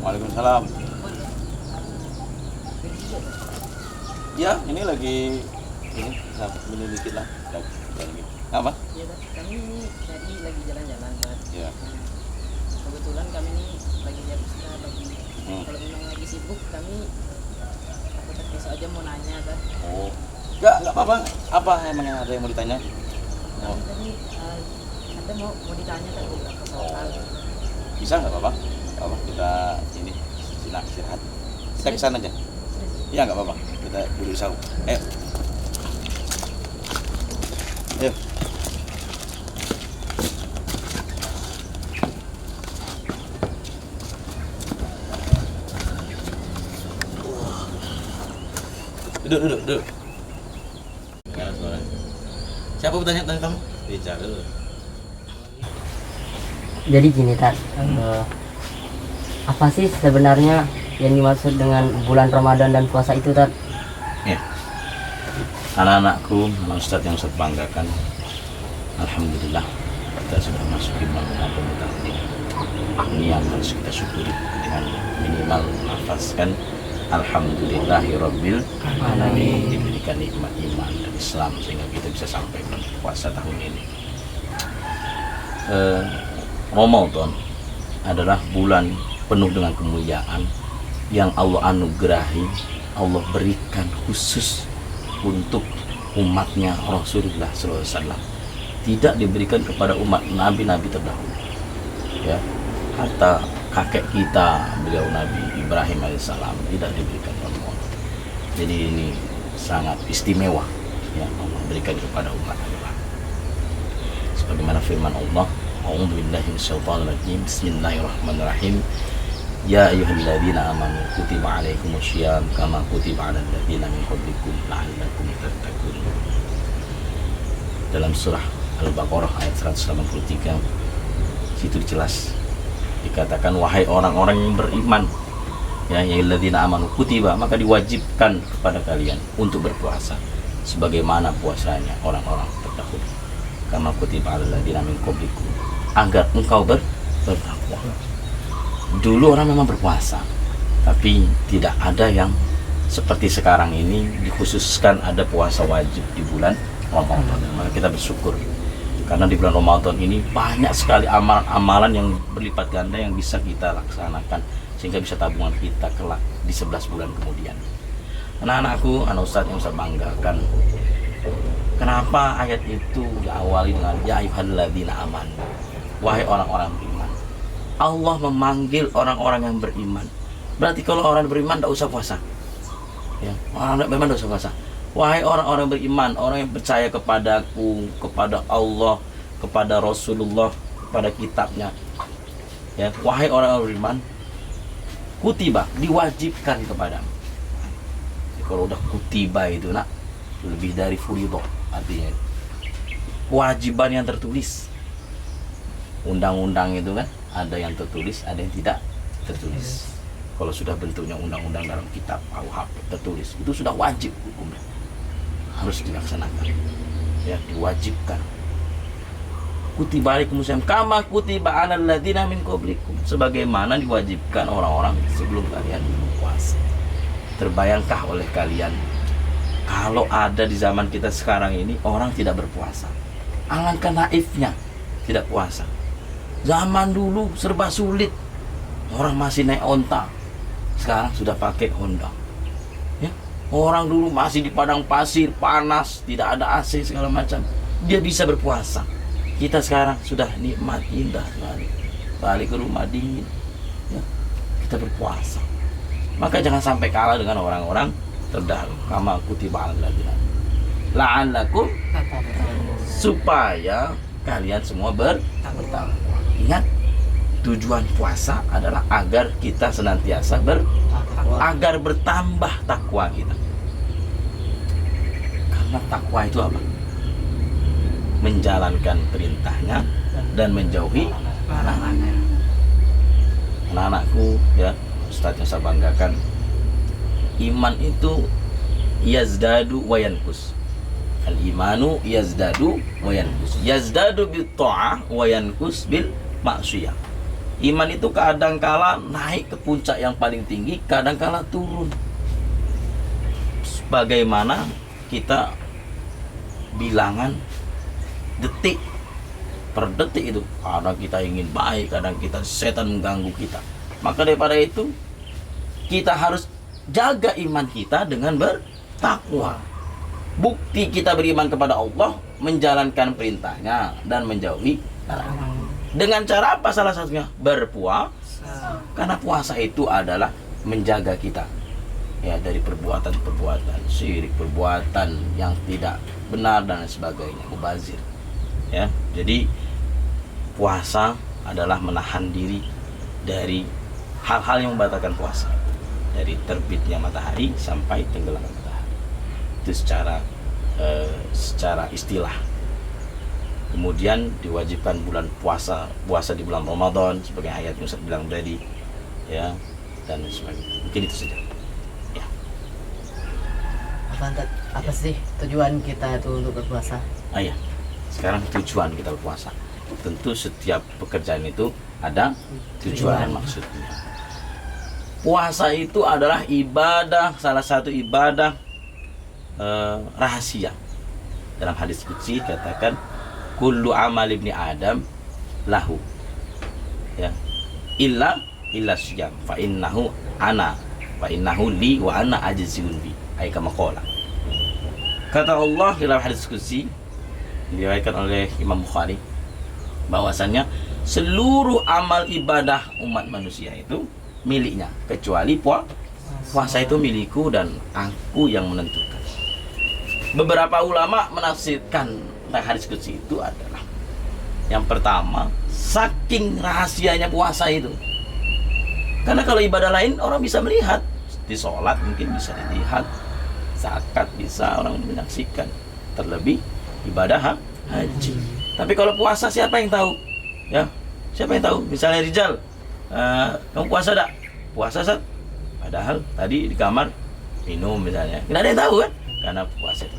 Waalaikumsalam. Ya, ini lagi ini dikit lah. Lagi. Apa? Ya, kami ini tadi lagi jalan-jalan, Pak. Ya. Kebetulan kami ini lagi habisnya lagi kalau memang lagi sibuk kami aku besok aja mau nanya, Pak. Oh. Enggak apa-apa. Apa emang ada yang mau ditanya? Kami tadi Anda mau ditanya kan beberapa soal. Bisa nggak apa-apa? Nggak apa, kita ini istirahat. Kita ke sana aja. Iya nggak apa-apa. Kita duduk jauh. Ayo. Duduk. Gimana suaranya? Siapa bertanya tentang kamu? Bicara dulu. Jadi gini Tat, apa sih sebenarnya yang dimaksud dengan bulan Ramadan dan puasa itu Tat? Ya, anak-anakku, Ustadz yang Ustadz banggakan, alhamdulillah kita sudah masuk di bulan Ramadan tahun ini. Ini yang harus kita syukuri dengan minimal menafaskan alhamdulillahirabbil alamin, diberikan nikmat iman dan Islam sehingga kita bisa sampai puasa tahun ini. Ramadan adalah bulan penuh dengan kemuliaan yang Allah anugerahi, Allah berikan khusus untuk umatnya Rasulullah SAW. Tidak diberikan kepada umat nabi-nabi terdahulu. Ya, kata kakek kita, beliau Nabi Ibrahim alaihissalam, tidak diberikan Ramadan. Jadi ini sangat istimewa yang Allah berikan kepada umat Allah. Sebagaimana firman Allah, A'udzubillahi minasyaitonirrajim. Bismillahirrahmanirrahim. Ya ayyuhalladzina amanu kutiba alaikumusiyam kama kutiba alal ladzina min qablikum la'allakum tattaqun. Dalam surah Al-Baqarah ayat 183 situ jelas dikatakan, wahai orang-orang yang beriman, ya ayyuhalladzina amanu kutiba, maka diwajibkan kepada kalian untuk berpuasa sebagaimana puasanya orang-orang terdahulu. Kama kutiba alal ladzina min qablikum, agar engkau bertakwa. Dulu orang memang berpuasa, tapi tidak ada yang seperti sekarang ini dikhususkan ada puasa wajib di bulan Ramadan. Maka kita bersyukur karena di bulan Ramadan ini banyak sekali amalan yang berlipat ganda yang bisa kita laksanakan sehingga bisa tabungan kita kelak di 11 bulan kemudian. Anak-anakku, anak Ustadz yang saya banggakan, kenapa ayat itu diawali dengan ya ayyuhalladzina amanu, wahai orang-orang beriman. Allah memanggil orang-orang yang beriman. Berarti kalau orang beriman tidak usah puasa. Ya, orang beriman tidak usah puasa. Wahai orang-orang beriman, orang yang percaya kepadaku, kepada Allah, kepada Rasulullah, kepada kitabnya. Ya, wahai orang-orang beriman, kutiba, diwajibkan kepadamu. Jadi, kalau udah kutiba itu nak lebih dari furidah, artinya kewajiban yang tertulis. Undang-undang itu kan ada yang tertulis, ada yang tidak tertulis. Kalau sudah bentuknya undang-undang dalam kitab KUHP tertulis, itu sudah wajib hukumnya, harus dilaksanakan, ya, diwajibkan. Kutiba alaikumusiyam kama kutiba alal ladzina min qablikum, sebagaimana diwajibkan orang-orang sebelum kalian berpuasa. Terbayangkah oleh kalian kalau ada di zaman kita sekarang ini orang tidak berpuasa? Alangkah naifnya tidak puasa. Zaman dulu serba sulit, orang masih naik onta, sekarang sudah pakai Honda. Ya, orang dulu masih di padang pasir, panas, tidak ada AC segala macam, dia bisa berpuasa. Kita sekarang sudah nikmat, indah sekali, balik ke rumah dingin, ya, kita berpuasa. Maka jangan sampai kalah dengan orang-orang terdahulu. Kama kutiba alal ladzina la'allakum, supaya kalian semua bertakwa. Ingat, tujuan puasa adalah agar kita senantiasa agar bertambah takwa kita. Karena takwa itu apa? Menjalankan perintahnya dan menjauhi larangannya. Anak-anakku, ya, Ustadz yang saya banggakan, iman itu yazdadu wa yanqus. Al-imanu yazdadu wa yanqus. Yazdadu bil ta'ah wa yanqus bil maksiyah. Iman itu kadang-kala naik ke puncak yang paling tinggi, kadang-kala turun. Bagaimana kita bilangan detik per detik itu, kadang kita ingin baik, kadang kita setan mengganggu kita. Maka daripada itu kita harus jaga iman kita dengan bertakwa. Bukti kita beriman kepada Allah, menjalankan perintahnya dan menjauhi larangan. Dengan cara apa salah satunya? Berpuasa. Karena puasa itu adalah menjaga kita ya dari perbuatan-perbuatan syirik, perbuatan yang tidak benar dan sebagainya, mubazir. Ya, jadi puasa adalah menahan diri dari hal-hal yang membatalkan puasa, dari terbitnya matahari sampai tenggelamnya matahari. Itu secara istilah. Kemudian diwajibkan bulan puasa di bulan Ramadan sebagai ayat yang Ustaz bilang tadi, ya, dan sebagainya. Mungkin itu saja. Ya. Apa sih tujuan kita itu untuk berpuasa? Ya. Sekarang tujuan kita berpuasa. Tentu setiap pekerjaan itu ada tujuan maksudnya. Puasa itu adalah ibadah, salah satu ibadah rahasia. Dalam hadis qudsi katakan kullu amal ibni adam lahu, ya, illa syiyam fa innahu li wa ana ajzun bi, ay kama qala. Kata Allah dalam hadis qudsi diriwayatkan oleh Imam Bukhari bahwasannya seluruh amal ibadah umat manusia itu miliknya kecuali puasa itu milikku dan aku yang menentukan. Beberapa ulama menafsirkan hadis qudsi itu adalah yang pertama, saking rahasianya puasa itu. Karena kalau ibadah lain orang bisa melihat, di sholat mungkin bisa dilihat, zakat bisa orang menyaksikan, terlebih ibadah haji. Tapi kalau puasa siapa yang tahu? Ya, siapa yang tahu? Misalnya Rijal, kamu puasa tak? Puasa Sat? Padahal tadi di kamar minum misalnya, nggak ada yang tahu kan? Karena puasa itu.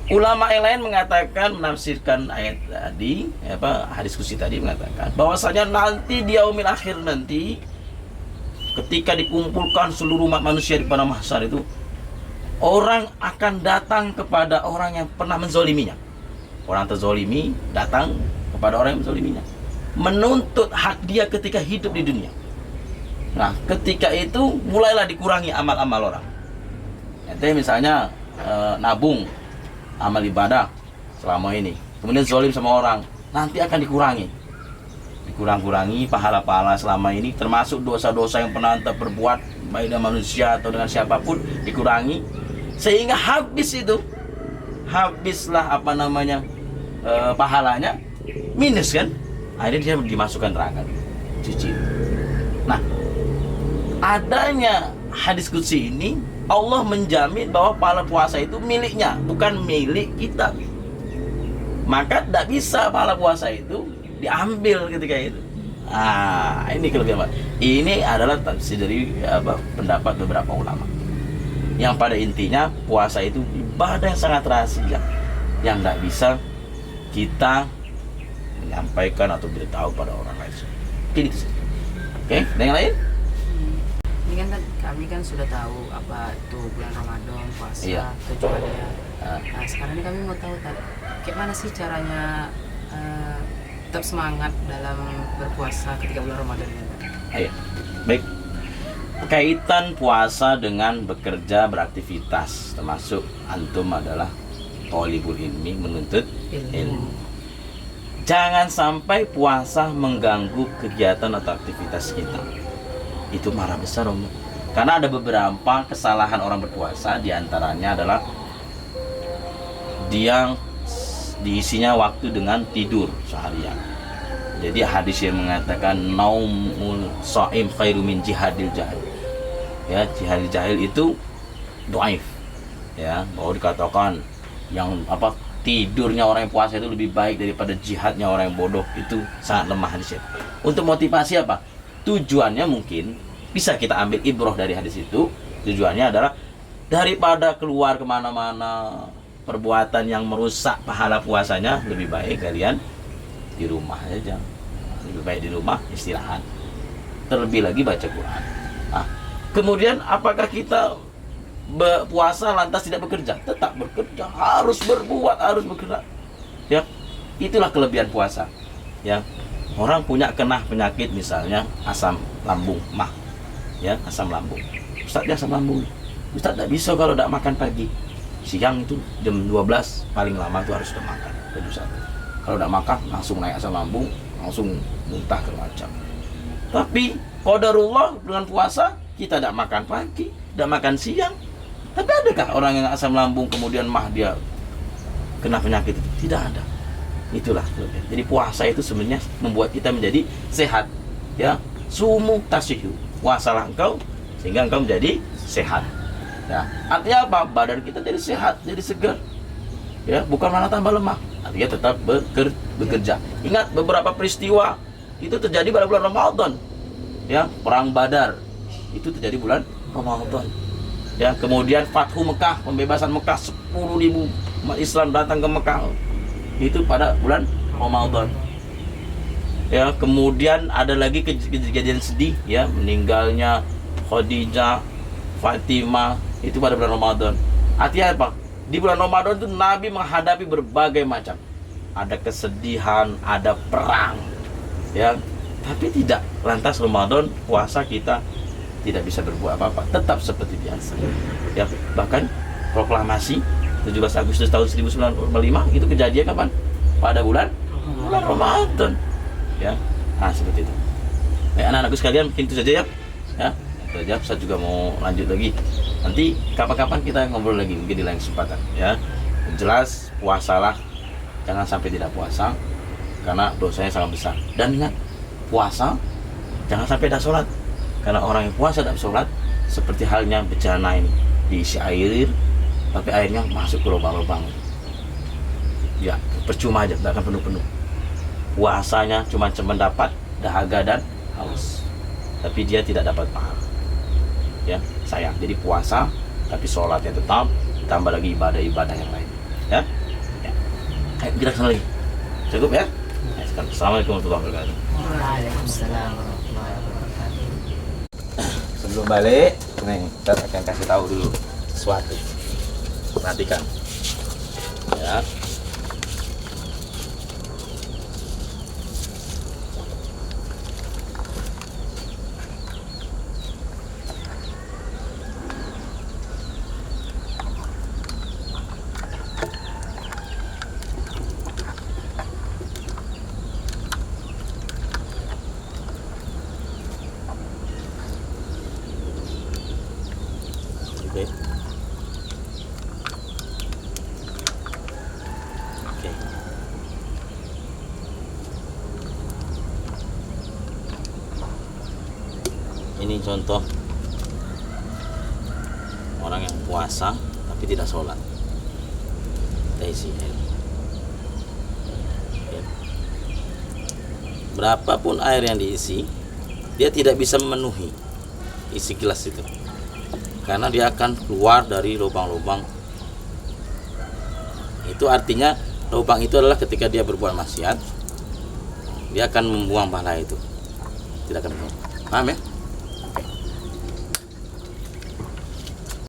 Ulama yang lain mengatakan, menafsirkan ayat tadi, hadis qudsi tadi mengatakan bahwasanya nanti di yaumil akhir nanti, ketika dikumpulkan seluruh umat manusia di padang mahsyar itu, orang akan datang kepada orang yang pernah menzoliminya. Orang terzolimi datang kepada orang yang menzoliminya, menuntut hak dia ketika hidup di dunia. Nah, ketika itu mulailah dikurangi amal-amal orang. Jadi misalnya nabung amal ibadah selama ini, kemudian zolim sama orang, nanti akan dikurangi pahala-pahala selama ini, termasuk dosa-dosa yang pernah anda perbuat baik dengan manusia atau dengan siapapun, dikurangi sehingga habislah pahalanya, minus kan, akhirnya dia dimasukkan neraka, cuci. Nah, adanya hadis qudsi ini, Allah menjamin bahwa pahala puasa itu miliknya, bukan milik kita. Maka tidak bisa pahala puasa itu diambil ketika itu. Ini kelebihan. Ini adalah tafsir dari pendapat beberapa ulama. Yang pada intinya puasa itu ibadah yang sangat rahasia, yang tidak bisa kita menyampaikan atau beritahu pada orang lain. Ini itu. Oke, ada yang lain? Ini kan kami kan sudah tahu apa itu bulan Ramadan, puasa, Iya. tujuannya. Nah, sekarang ini kami mau tahu kayak mana sih caranya tetap semangat dalam berpuasa ketika bulan Ramadan ini. Ayo, baik. Kaitan puasa dengan bekerja, beraktivitas, termasuk antum adalah thalibul ilmi, menuntut ilmu. Jangan sampai puasa mengganggu kegiatan atau aktivitas kita. Itu marah besar, Om. Karena ada beberapa kesalahan orang berpuasa, diantaranya adalah dia diisinya waktu dengan tidur seharian. Jadi hadis yang mengatakan naumul shaim khairu min jihadil jahil. Ya, jihadil jahil itu dhaif. Ya, bahwa dikatakan yang tidurnya orang yang puasa itu lebih baik daripada jihadnya orang yang bodoh, itu sangat lemah hadisnya. Untuk motivasi apa? Tujuannya mungkin bisa kita ambil ibrah dari hadis itu. Tujuannya adalah daripada keluar kemana-mana perbuatan yang merusak pahala puasanya, lebih baik kalian di rumah aja, lebih baik di rumah istirahat, terlebih lagi baca Quran. Nah, kemudian apakah kita berpuasa lantas tidak bekerja? Tetap bekerja, harus berbuat, harus bergerak. Ya, itulah kelebihan puasa. Ya, orang punya kena penyakit misalnya asam lambung, mah, ya asam lambung. Ustaz dia asam lambung. Ustaz tidak bisa kalau tidak makan pagi. Siang itu jam 12 paling lama itu harus sudah makan. Kalau tidak makan langsung naik asam lambung, langsung muntah ke macam. Tapi qadarullah dengan puasa kita tidak makan pagi, tidak makan siang. Tapi adakah orang yang asam lambung kemudian mah dia kena penyakit itu? Tidak ada. Itulah kelebihan. Jadi puasa itu sebenarnya membuat kita menjadi sehat. Ya, sumu tasyihu. Puasalah engkau sehingga engkau menjadi sehat. Ya, artinya apa? Badan kita jadi sehat, jadi segar. Ya, bukan malah tambah lemah. Artinya tetap bekerja. Ingat beberapa peristiwa itu terjadi pada bulan Ramadan. Ya, perang Badar itu terjadi bulan Ramadan. Ya, kemudian Fathu Mekah, pembebasan Mekah, 10.000 umat Islam datang ke Mekah. Itu pada bulan Ramadan. Ya, kemudian ada lagi kejadian sedih, ya, meninggalnya Khadijah, Fatimah, itu pada bulan Ramadan. Artinya apa? Di bulan Ramadan itu Nabi menghadapi berbagai macam. Ada kesedihan, ada perang, ya. Tapi tidak lantas Ramadan puasa kita tidak bisa berbuat apa-apa, tetap seperti biasa. Ya, bahkan proklamasi 17 Agustus tahun 1945 itu kejadian kapan? Pada bulan Ramadan. Ya. Nah, seperti itu. Baik, anak-anakku sekalian, mungkin itu saja ya. Ya. Itu saja, saya juga mau lanjut lagi. Nanti kapan-kapan kita ngobrol lagi mungkin di lain kesempatan, ya. Yang jelas puasalah, jangan sampai tidak puasa karena dosanya sangat besar. Dan ingat, puasa jangan sampai tidak sholat, karena orang yang puasa tidak sholat seperti halnya bencana ini, diisi air tapi airnya masuk ke lubang-lubang. Ya, percuma aja, tidak akan penuh-penuh. Puasanya cuma mendapat dahaga dan haus, tapi dia tidak dapat pahala. Ya, sayang. Jadi puasa tapi sholatnya tetap, tambah lagi ibadah-ibadah yang lain. Ya, ya. Ayo kita kesana lagi. Cukup ya. Assalamualaikum warahmatullahi wabarakatuh. Waalaikumsalam warahmatullahi wabarakatuh. Sebelum balik, nih kita akan kasih tahu dulu sesuatu. Perhatikan. Ya. Oke. Oke. Ini contoh orang yang puasa tapi tidak sholat. Kita isi air. Oke. Berapapun air yang diisi, dia tidak bisa memenuhi isi gelas itu, karena dia akan keluar dari lubang-lubang. Itu artinya lubang itu adalah ketika dia berbuat maksiat, dia akan membuang pahala itu, tidak akan membuang. Paham ya?